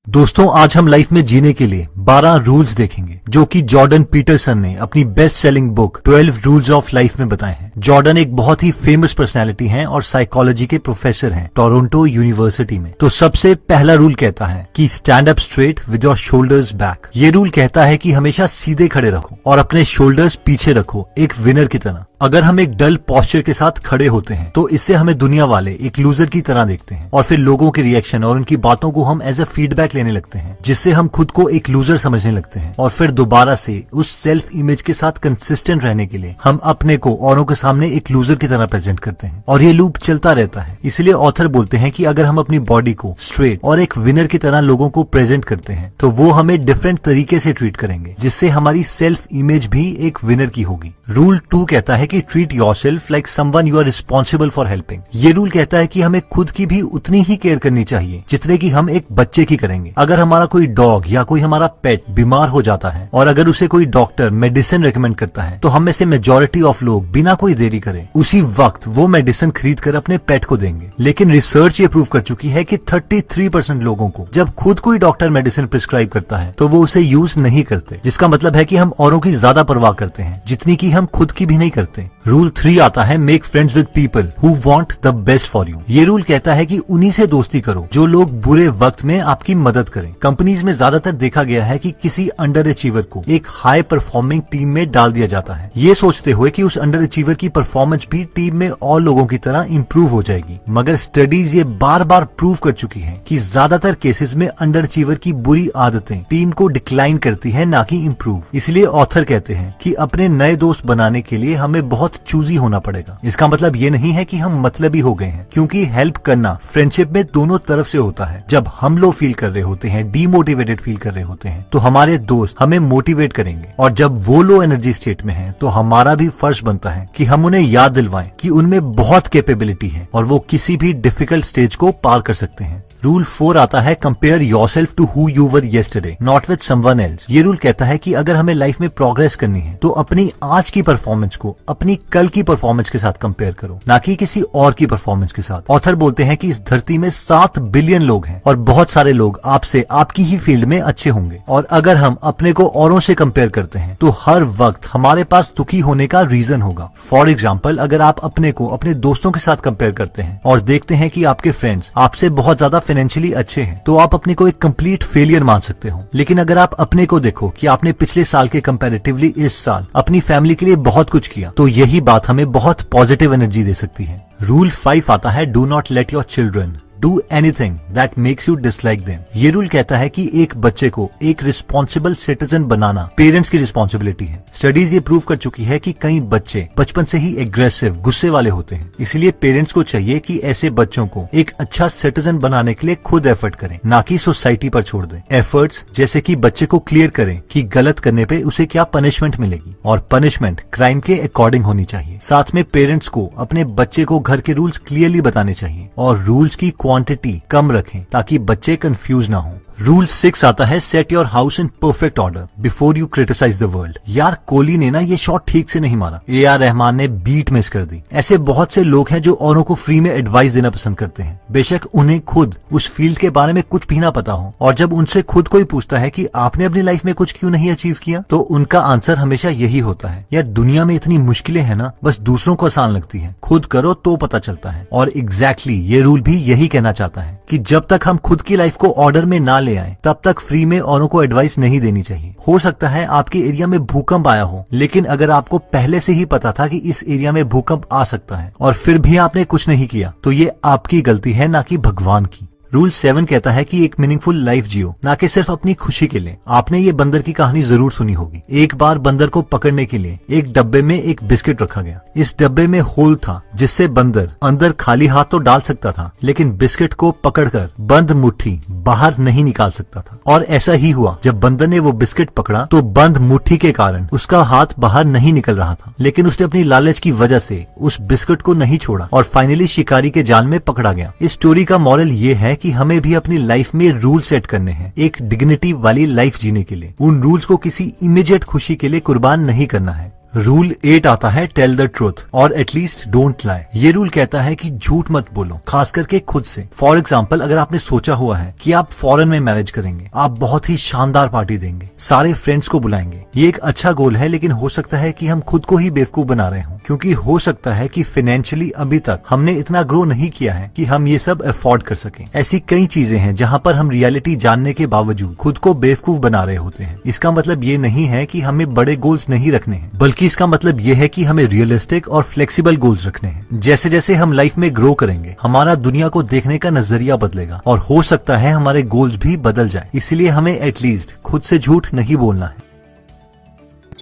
दोस्तों, आज हम लाइफ में जीने के लिए 12 रूल्स देखेंगे जो कि जॉर्डन पीटरसन ने अपनी best selling book 12 rules of life में बताए हैं। जॉर्डन एक बहुत ही फेमस पर्सनालिटी हैं और साइकोलॉजी के प्रोफेसर हैं टोरंटो यूनिवर्सिटी में। तो सबसे पहला रूल कहता है कि stand up straight with your shoulders back. ये रूल कहता है कि हमेशा सीधे खड़े रखो और अपने शोल्डर्स पीछे रखो, एक विनर की तरह। अगर हम एक डल पोस्चर के साथ खड़े होते हैं तो इससे हमें दुनिया वाले एक लूजर की तरह देखते हैं और फिर लोगों के रिएक्शन और उनकी बातों को हम एज अ फीडबैक लेने लगते हैं, जिससे हम खुद को एक लूजर समझने लगते हैं और फिर दोबारा से उस सेल्फ इमेज के साथ कंसिस्टेंट रहने के लिए हम अपने को औरों के सामने एक लूजर की तरह प्रेजेंट करते हैं और ये लूप चलता रहता है। इसलिए ऑथर बोलते हैं कि अगर हम अपनी बॉडी को स्ट्रेट और एक विनर की तरह लोगों को प्रेजेंट करते हैं तो वो हमें डिफरेंट तरीके से ट्रीट करेंगे, जिससे हमारी सेल्फ इमेज भी एक विनर की होगी। रूल 2 कहता है कि treat yourself like someone you are responsible for helping. ये रूल कहता है कि हमें खुद की भी उतनी ही केयर करनी चाहिए जितने की हम एक बच्चे की करेंगे। अगर हमारा कोई डॉग या कोई हमारा पेट बीमार हो जाता है और अगर उसे कोई डॉक्टर मेडिसिन रेकमेंड करता है तो हम में से मेजॉरिटी ऑफ लोग बिना कोई देरी करे उसी वक्त वो मेडिसिन खरीद कर अपने पेट को देंगे। लेकिन रिसर्च ये प्रूव कर चुकी है कि 33% लोगों को जब खुद कोई डॉक्टर मेडिसिन प्रिस्क्राइब करता है तो वो उसे यूज नहीं करते, जिसका मतलब है कि हम औरों की ज्यादा परवाह करते हैं जितनी की हम खुद की भी नहीं करते। रूल 3 आता है make friends with people who want the best for you. ये रूल कहता है कि उन्हीं से दोस्ती करो जो लोग बुरे वक्त में आपकी मदद करें। कंपनीज में ज्यादातर देखा गया है कि किसी अंडर अचीवर को एक हाई परफॉर्मिंग टीम में डाल दिया जाता है, ये सोचते हुए कि उस अंडर अचीवर की परफॉर्मेंस भी टीम में और लोगों की तरह इम्प्रूव हो जाएगी। मगर स्टडीज ये बार बार प्रूव कर चुकी है कि ज्यादातर केसेस में अंडर अचीवर की बुरी आदतें टीम को डिक्लाइन करती है, ना कि इम्प्रूव। इसलिए ऑथर कहते हैं कि अपने नए दोस्त बनाने के लिए हमें बहुत चूजी होना पड़ेगा। इसका मतलब ये नहीं है कि हम मतलबी हो गए हैं, क्योंकि हेल्प करना फ्रेंडशिप में दोनों तरफ से होता है। जब हम लो फील कर रहे होते हैं, डीमोटिवेटेड फील कर रहे होते हैं, तो हमारे दोस्त हमें मोटिवेट करेंगे और जब वो लो एनर्जी स्टेट में हैं, तो हमारा भी फर्ज बनता है कि हम उन्हें याद दिलवाएं कि उनमें बहुत कैपेबिलिटी है और वो किसी भी डिफिकल्ट स्टेज को पार कर सकते हैं। रूल 4 आता है compare yourself to who you were yesterday not with someone else. ये रूल कहता है कि अगर हमें लाइफ में प्रोग्रेस करनी है तो अपनी आज की परफॉर्मेंस को अपनी कल की परफॉर्मेंस के साथ कंपेयर करो, ना कि किसी और की परफॉर्मेंस के साथ। ऑथर बोलते हैं कि इस धरती में 7 बिलियन लोग हैं और बहुत सारे लोग आपसे आपकी ही फील्ड में अच्छे होंगे, और अगर हम अपने को औरों से कंपेयर करते हैं तो हर वक्त हमारे पास दुखी होने का रीजन होगा। फॉर एग्जाम्पल, अगर आप अपने को अपने दोस्तों के साथ कंपेयर करते हैं और देखते हैं कि आपके फ्रेंड्स आपसे बहुत ज्यादा फाइनेंशियली अच्छे हैं, तो आप अपने को एक कंप्लीट फेलियर मान सकते हो। लेकिन अगर आप अपने को देखो कि आपने पिछले साल के कंपैरेटिवली इस साल अपनी फैमिली के लिए बहुत कुछ किया, तो यही बात हमें बहुत पॉजिटिव एनर्जी दे सकती है। रूल 5 आता है do not let your children do anything that makes you dislike them. ये रूल कहता है कि एक बच्चे को एक रिस्पॉन्सिबल सिटीजन बनाना पेरेंट्स की रिस्पॉन्सिबिलिटी है। स्टडीज ये प्रूव कर चुकी है कि कई बच्चे बचपन से ही एग्रेसिव, गुस्से वाले होते हैं। इसलिए पेरेंट्स को चाहिए कि ऐसे बच्चों को एक अच्छा सिटीजन बनाने के लिए खुद एफर्ट करें, ना कि सोसाइटी पर छोड़ दें। एफर्ट्स जैसे कि बच्चे को क्लियर करें कि गलत करने पे उसे क्या पनिशमेंट मिलेगी, और पनिशमेंट क्राइम के अकॉर्डिंग होनी चाहिए। साथ में पेरेंट्स को अपने बच्चे को घर के रूल्स क्लियरली बताने चाहिए और रूल्स की क्वांटिटी कम रखें ताकि बच्चे कंफ्यूज ना हो। रूल 6 आता है set your house in perfect order before you criticise the world. यार, कोहली ने ना ये शॉट ठीक से नहीं मारा, AR रहमान ने बीट मिस कर दी। ऐसे बहुत से लोग हैं जो औरों को फ्री में एडवाइस देना पसंद करते हैं, बेशक उन्हें खुद उस फील्ड के बारे में कुछ भी ना पता हो। और जब उनसे खुद कोई पूछता है कि आपने अपनी लाइफ में कुछ क्यों नहीं अचीव किया, तो उनका आंसर हमेशा यही होता है, यार दुनिया में इतनी मुश्किलें हैं ना, बस दूसरों को आसान लगती है, खुद करो तो पता चलता है। और एग्जैक्टली ये रूल भी यही कहना चाहता है कि जब तक हम खुद की लाइफ को ऑर्डर में ना ले आए तब तक फ्री में औरों को एडवाइस नहीं देनी चाहिए। हो सकता है आपके एरिया में भूकंप आया हो, लेकिन अगर आपको पहले से ही पता था कि इस एरिया में भूकंप आ सकता है और फिर भी आपने कुछ नहीं किया, तो ये आपकी गलती है, ना कि भगवान की। रूल 7 कहता है कि एक मीनिंगफुल लाइफ जियो, ना कि सिर्फ अपनी खुशी के लिए। आपने ये बंदर की कहानी जरूर सुनी होगी। एक बार बंदर को पकड़ने के लिए एक डब्बे में एक बिस्किट रखा गया। इस डब्बे में होल था जिससे बंदर अंदर खाली हाथ तो डाल सकता था, लेकिन बिस्किट को पकड़कर बंद मुट्ठी बाहर नहीं निकाल सकता था। और ऐसा ही हुआ, जब बंदर ने वो बिस्किट पकड़ा तो बंद मुट्ठी के कारण उसका हाथ बाहर नहीं निकल रहा था, लेकिन उसने अपनी लालच की वजह से उस बिस्किट को नहीं छोड़ा और फाइनली शिकारी के जाल में पकड़ा गया। इस स्टोरी का मॉरल ये है कि हमें भी अपनी लाइफ में रूल सेट करने हैं, एक डिग्निटी वाली लाइफ जीने के लिए। उन रूल्स को किसी इमीडिएट खुशी के लिए कुर्बान नहीं करना है। रूल 8 आता है टेल द ट्रूथ और एटलीस्ट डोंट लाई। ये रूल कहता है कि झूठ मत बोलो, खास करके खुद से। फॉर एग्जाम्पल, अगर आपने सोचा हुआ है कि आप फॉरेन में मैरिज करेंगे, आप बहुत ही शानदार पार्टी देंगे, सारे फ्रेंड्स को बुलाएंगे, ये एक अच्छा गोल है, लेकिन हो सकता है कि हम खुद को ही बेवकूफ बना रहे हों, क्योंकि हो सकता है कि फाइनेंशियली अभी तक हमने इतना ग्रो नहीं किया है कि हम ये सब अफोर्ड कर सकें। ऐसी कई चीजें हैं जहां पर हम रियलिटी जानने के बावजूद खुद को बेवकूफ बना रहे होते हैं। इसका मतलब ये नहीं है कि हमें बड़े गोल्स नहीं रखने हैं, बल्कि इसका मतलब ये है कि हमें रियलिस्टिक और फ्लेक्सिबल गोल्स रखने हैं। जैसे जैसे हम लाइफ में ग्रो करेंगे, हमारा दुनिया को देखने का नजरिया बदलेगा और हो सकता है हमारे गोल्स भी बदल जाए। इसलिए हमें एटलीस्ट खुद से झूठ नहीं बोलना है।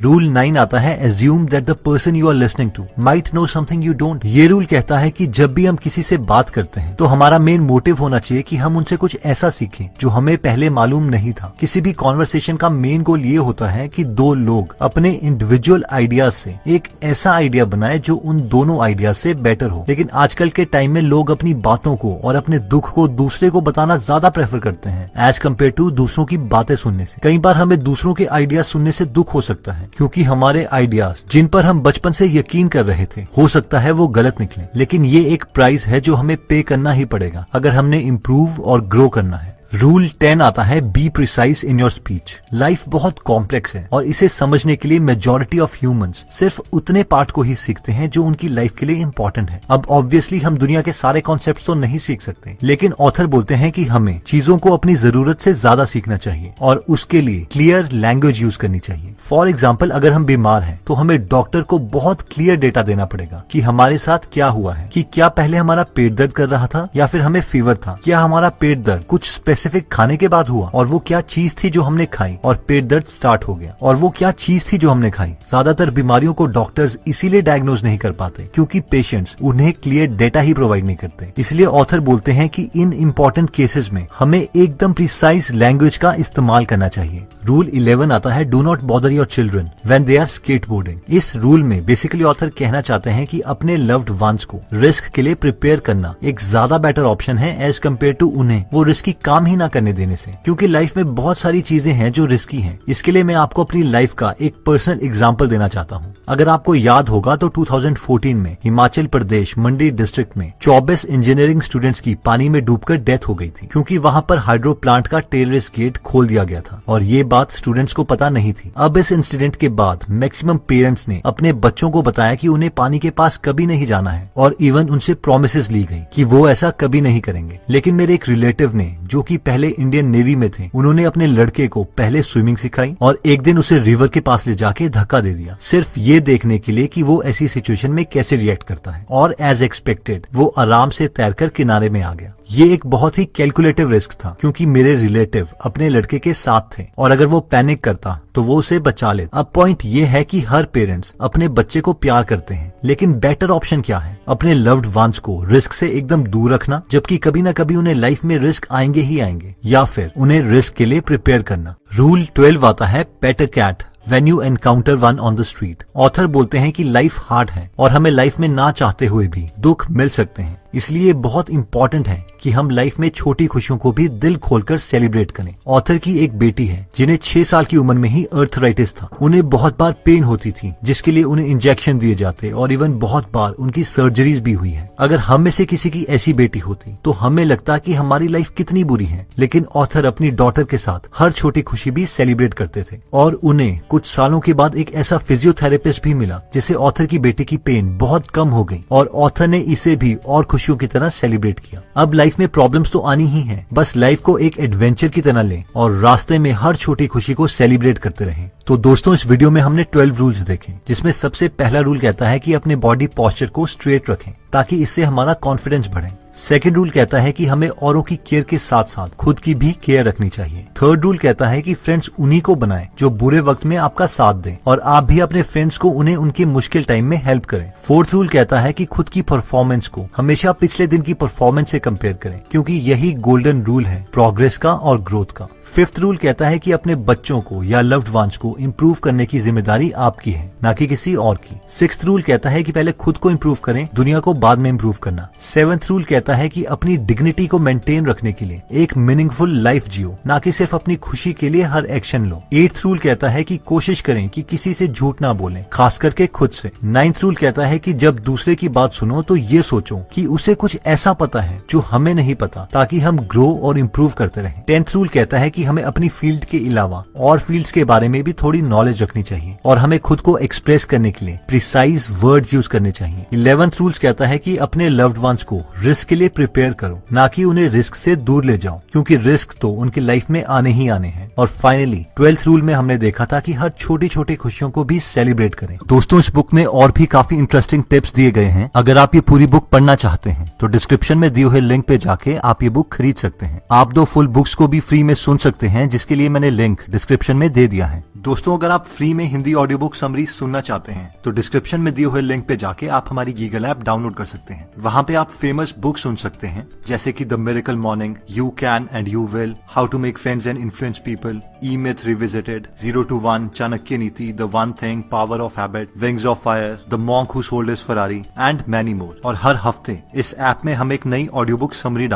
रूल 9 आता है assume that the person you are listening to might know something you don't. ये रूल कहता है कि जब भी हम किसी से बात करते हैं तो हमारा मेन मोटिव होना चाहिए कि हम उनसे कुछ ऐसा सीखें जो हमें पहले मालूम नहीं था। किसी भी कॉन्वर्सेशन का मेन गोल ये होता है कि दो लोग अपने इंडिविजुअल आइडियाज से एक ऐसा आइडिया बनाए जो उन दोनों आइडिया से बेटर हो। लेकिन आजकल के टाइम में लोग अपनी बातों को और अपने दुख को दूसरे को बताना ज्यादा प्रेफर करते हैं एज कम्पेयर टू दूसरों की बातें सुनने से। कई बार हमें दूसरों के आइडियाज सुनने से दुख हो सकता है, क्योंकि हमारे आइडियाज जिन पर हम बचपन से यकीन कर रहे थे, हो सकता है वो गलत निकले। लेकिन ये एक प्राइस है जो हमें पे करना ही पड़ेगा अगर हमने इम्प्रूव और ग्रो करना है। रूल 10 आता है be precise in your speech. Life बहुत कॉम्प्लेक्स है और इसे समझने के लिए मेजॉरिटी ऑफ ह्यूमंस सिर्फ उतने पार्ट को ही सीखते हैं जो उनकी लाइफ के लिए इम्पोर्टेंट है। अब ऑब्वियसली हम दुनिया के सारे कॉन्सेप्ट्स तो नहीं सीख सकते, लेकिन ऑथर बोलते हैं कि हमें चीजों को अपनी जरूरत से ज्यादा सीखना चाहिए और उसके लिए क्लियर लैंग्वेज यूज करनी चाहिए। फॉर एग्जाम्पल, अगर हम बीमार हैं तो हमें डॉक्टर को बहुत क्लियर डेटा देना पड़ेगा कि हमारे साथ क्या हुआ है, कि क्या पहले हमारा पेट दर्द कर रहा था या फिर हमें फीवर था, क्या हमारा पेट दर्द कुछ स्पेसिफिक खाने के बाद हुआ और वो क्या चीज थी जो हमने खाई और पेट दर्द स्टार्ट हो गया, और वो क्या चीज थी जो हमने खाई। ज्यादातर बीमारियों को डॉक्टर्स इसीलिए डायग्नोज नहीं कर पाते क्योंकि पेशेंट्स उन्हें क्लियर डेटा ही प्रोवाइड नहीं करते। इसलिए ऑथर बोलते हैं कि इन इम्पोर्टेंट केसेस में हमें एकदम प्रिसाइज लैंग्वेज का इस्तेमाल करना चाहिए। रूल 11 आता है do not bother your children when they are skateboarding. इस रूल में बेसिकली ऑथर कहना चाहते हैं कि अपने लव्ड वंस को रिस्क के लिए प्रिपेयर करना एक ज्यादा बेटर ऑप्शन है एज कम्पेयर टू उन्हें वो रिस्की काम ही ना करने देने से, क्योंकि लाइफ में बहुत सारी चीजें हैं जो रिस्की हैं। इसके लिए मैं आपको अपनी लाइफ का एक पर्सनल एग्जांपल देना चाहता हूँ। अगर आपको याद होगा तो 2014 में हिमाचल प्रदेश मंडी डिस्ट्रिक्ट में 24 इंजीनियरिंग स्टूडेंट्स की पानी में डूबकर डेथ हो गई थी, क्योंकि वहां पर हाइड्रो प्लांट का टेररिस्ट गेट खोल दिया गया था और ये बात स्टूडेंट्स को पता नहीं थी। अब इस इंसिडेंट के बाद मैक्सिमम पेरेंट्स ने अपने बच्चों को बताया कि उन्हें पानी के पास कभी नहीं जाना है और इवन उनसे प्रोमिसेस ली गई कि वो ऐसा कभी नहीं करेंगे। लेकिन मेरे एक रिलेटिव ने, जो कि पहले इंडियन नेवी में थे, उन्होंने अपने लड़के को पहले स्विमिंग सिखाई और एक दिन उसे रिवर के पास ले जाके धक्का दे दिया, सिर्फ ये देखने के लिए कि वो ऐसी सिचुएशन में कैसे रिएक्ट करता है। और एज एक्सपेक्टेड वो आराम से तैरकर किनारे में आ गया। ये एक बहुत ही कैलकुलेटिव रिस्क था, क्योंकि मेरे रिलेटिव अपने लड़के के साथ थे और अगर वो पैनिक करता तो वो उसे बचा ले। अब पॉइंट ये है कि हर पेरेंट्स अपने बच्चे को प्यार करते हैं, लेकिन बेटर ऑप्शन क्या है? अपने लव्ड वंस को रिस्क से एकदम दूर रखना, जबकि कभी न कभी उन्हें लाइफ में रिस्क आएंगे ही आएंगे, या फिर उन्हें रिस्क के लिए प्रिपेयर करना। रूल 12 आता है pet a cat When you encounter one on the street। Author बोलते हैं कि लाइफ हार्ड है और हमें लाइफ में ना चाहते हुए भी दुख मिल सकते हैं, इसलिए बहुत इंपॉर्टेंट है कि हम लाइफ में छोटी खुशियों को भी दिल खोलकर सेलिब्रेट करें। ऑथर की एक बेटी है जिन्हें 6 साल की उम्र में ही अर्थराइटिस था। उन्हें बहुत बार पेन होती थी, जिसके लिए उन्हें इंजेक्शन दिए जाते और इवन बहुत बार उनकी सर्जरीज भी हुई है। अगर हम में से किसी की ऐसी बेटी होती तो हमें लगता कि हमारी लाइफ कितनी बुरी है, लेकिन ऑथर अपनी डॉटर के साथ हर छोटी खुशी भी सेलिब्रेट करते थे और उन्हें कुछ सालों के बाद एक ऐसा फिजियोथेरेपिस्ट भी मिला जिससे ऑथर की बेटी की पेन बहुत कम हो गई और ऑथर ने इसे भी और खुशियों की तरह सेलिब्रेट किया। अब लाइफ में प्रॉब्लम्स तो आनी ही है, बस लाइफ को एक एडवेंचर की तरह लें और रास्ते में हर छोटी खुशी को सेलिब्रेट करते रहें। तो दोस्तों, इस वीडियो में हमने 12 रूल्स देखे, जिसमें सबसे पहला रूल कहता है कि अपने बॉडी पोस्चर को स्ट्रेट रखें ताकि इससे हमारा कॉन्फिडेंस बढ़े। सेकेंड रूल कहता है कि हमें औरों की केयर के साथ साथ खुद की भी केयर रखनी चाहिए। थर्ड रूल कहता है कि फ्रेंड्स उन्हीं को बनाएं जो बुरे वक्त में आपका साथ दें और आप भी अपने फ्रेंड्स को उन्हें उनके मुश्किल टाइम में हेल्प करें। फोर्थ रूल कहता है कि खुद की परफॉर्मेंस को हमेशा पिछले दिन की परफॉर्मेंस से कंपेयर करें, क्योंकि यही गोल्डन रूल है प्रोग्रेस का और ग्रोथ का। फिफ्थ रूल कहता है कि अपने बच्चों को या लव्ड वंस को इम्प्रूव करने की जिम्मेदारी आपकी है, ना कि किसी और की। सिक्स्थ रूल कहता है कि पहले खुद को इम्प्रूव करें, दुनिया को बाद में इम्प्रूव करना। सेवेंथ रूल कहता है कि अपनी डिग्निटी को मेंटेन रखने के लिए एक मीनिंगफुल लाइफ जियो, ना कि सिर्फ अपनी खुशी के लिए हर एक्शन लो। एट्थ रूल कहता है कि कोशिश करें कि किसी से झूठ ना बोलें, खास करके खुद से। नाइन्थ रूल कहता है कि जब दूसरे की बात सुनो तो ये सोचो कि उसे कुछ ऐसा पता है जो हमें नहीं पता, ताकि हम ग्रो और इम्प्रूव करते रहें। 10th रूल कहता है कि हमें अपनी फील्ड के अलावा और फील्ड्स के बारे में भी थोड़ी नॉलेज रखनी चाहिए और हमें खुद को एक्सप्रेस करने के लिए प्रिसाइज वर्ड्स यूज करने चाहिए। 11th रूल्स कहता है कि अपने लव्ड वंस को रिस्क के लिए प्रिपेयर करो, ना कि उन्हें रिस्क से दूर ले जाओ, क्योंकि रिस्क तो उनकी लाइफ में आने ही आने हैं। और फाइनली 12th रूल में हमने देखा था कि हर छोटी छोटी खुशियों को भी सेलिब्रेट करें। दोस्तों, इस बुक में और भी काफी इंटरेस्टिंग टिप्स दिए गए हैं। अगर आप ये पूरी बुक पढ़ना चाहते हैं तो डिस्क्रिप्शन में दिए हुए लिंक पे जाके आप ये बुक खरीद सकते हैं। आप 2 फुल बुक्स को भी फ्री में सुन सकते हैं, जिसके लिए मैंने लिंक डिस्क्रिप्शन में दे दिया है। दोस्तों, अगर आप फ्री में हिंदी ऑडियो बुक समरी सुनना चाहते हैं तो डिस्क्रिप्शन में दिए हुए लिंक पे जाके आप हमारी गीगल ऐप डाउनलोड कर सकते हैं। वहाँ पे आप फेमस बुक सुन सकते हैं, जैसे कि the miracle morning, you can and you will, how to make friends and influence people, E myth revisited, 0 to 1, Chanakya Niti, the one thing, power of habit, wings of fire, the monk who sold his Ferrari and many more. और हर हफ्ते इस app में हम एक नई audio book summary डालते हैं।